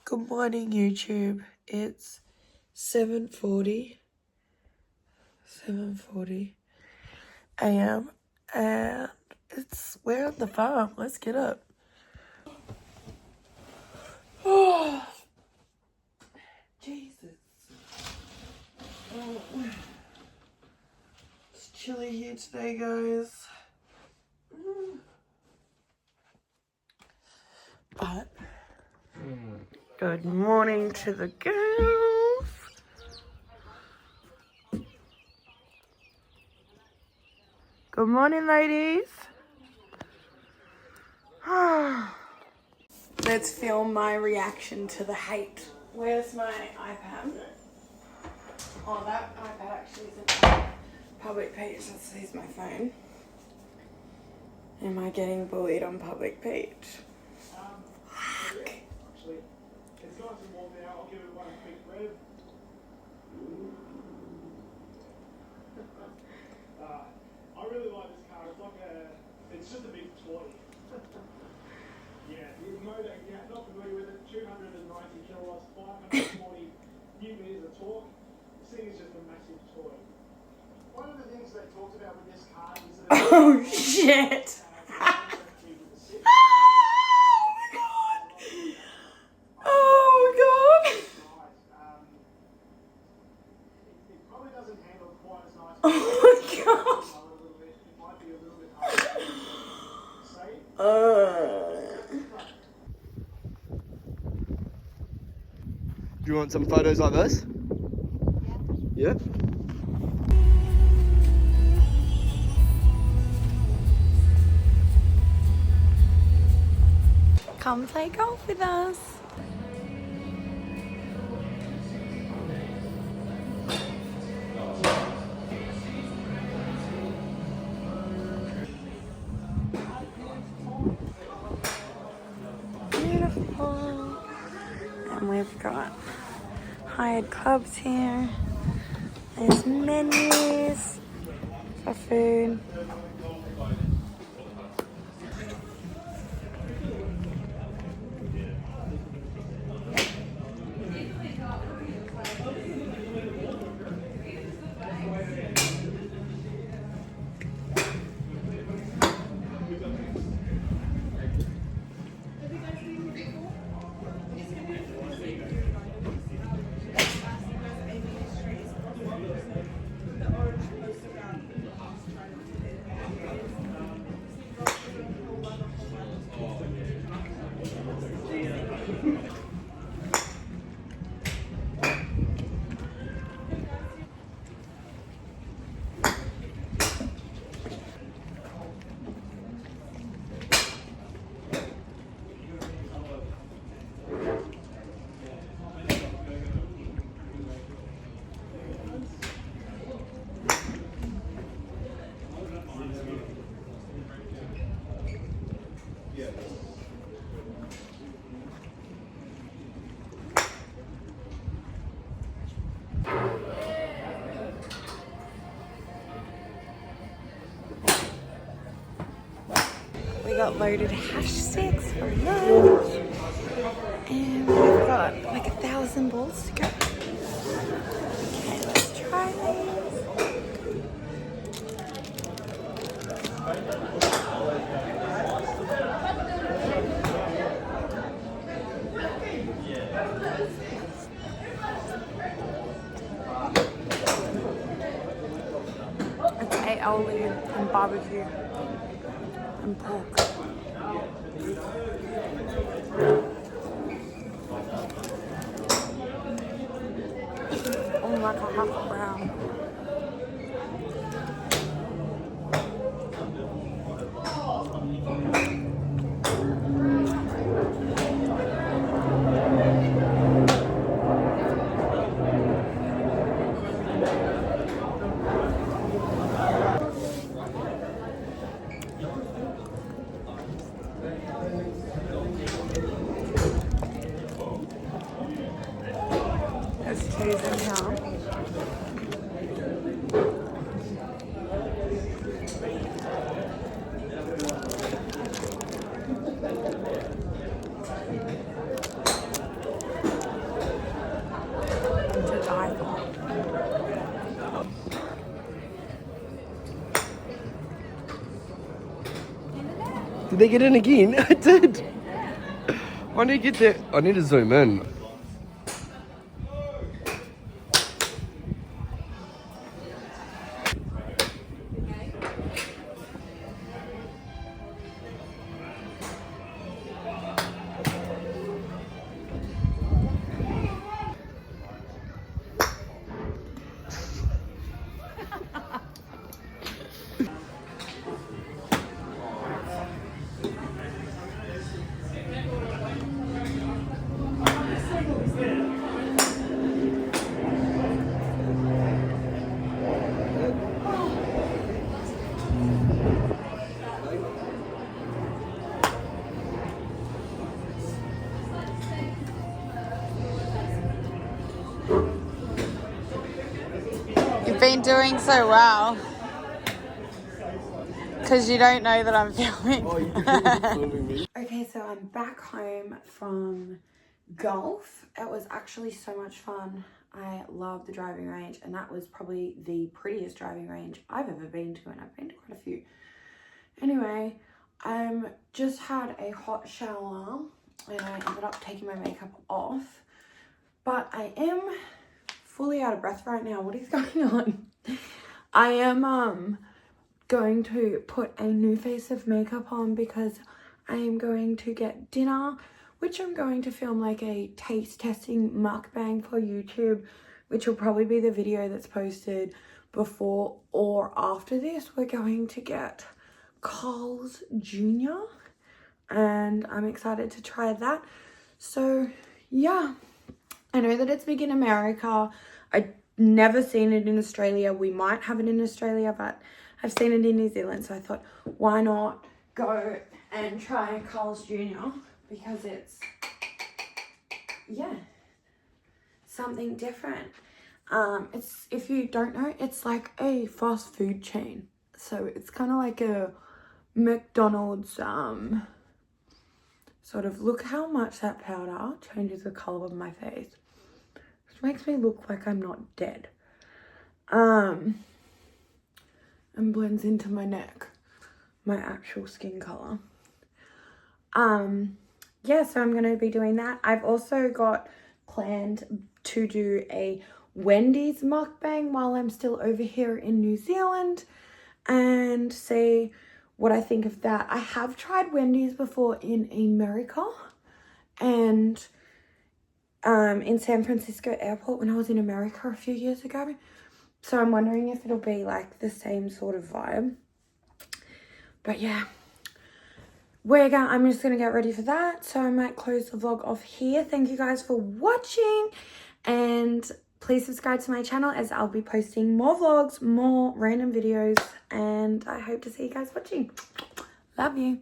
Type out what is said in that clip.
Good morning, YouTube. It's 7:40 a.m. and we're at the farm. Let's get up. Oh, Jesus. Oh, it's chilly here today, guys. But good morning to the girls. Good morning, ladies. Let's film my reaction to the hate. Where's my iPad? Oh, that iPad actually isn't on public page. Let's use my phone. Am I getting bullied on public page? Fuck. It's got some more now. I'll give it one quick rev. I really like this car. It's just a big toy. Yeah, the motor, not familiar with it. 290 kilowatts, 540 newton meters of torque. This thing is just a massive toy. One of the things they talked about with this car is that Oh shit! Do you want some photos like this? Yeah. Come play golf with us. Beautiful. And we've got hired clubs here. There's menus for food. We got loaded hash sticks for lunch, and we've got like 1,000 balls to go. Okay, let's try these. It's aioli and barbecue and pork. Oh, like a half brown. There's cheese in here. they get in again? I did. I need to get there. I need to zoom in. You've been doing so well. Because you don't know that I'm filming. Okay, so I'm back home from golf. It was actually so much fun. I love the driving range, and that was probably the prettiest driving range I've ever been to, and I've been to quite a few. Anyway, just had a hot shower, and I ended up taking my makeup off. But I am fully out of breath right now. What is going on? I am going to put a new face of makeup on because I am going to get dinner, which I'm going to film like a taste testing mukbang for YouTube, which will probably be the video that's posted before or after this. We're going to get Carl's Jr. and I'm excited to try that. So yeah, I know that it's big in America. I've never seen it in Australia. We might have it in Australia, but I've seen it in New Zealand. So I thought, why not go and try Carl's Jr. because it's, yeah, something different. It's, if you don't know, it's like a fast food chain. So it's kind of like a McDonald's, sort of, look how much that powder changes the color of my face. It makes me look like I'm not dead. And blends into my neck, my actual skin color. Yeah, so I'm gonna be doing that. I've also got planned to do a Wendy's mukbang while I'm still over here in New Zealand and see what I think of that. I have tried Wendy's before in America and in San Francisco airport when I was in America a few years ago. So I'm wondering if it'll be like the same sort of vibe. But yeah, I'm just going to get ready for that. So I might close the vlog off here. Thank you guys for watching. And please subscribe to my channel as I'll be posting more vlogs, more random videos. And I hope to see you guys watching. Love you.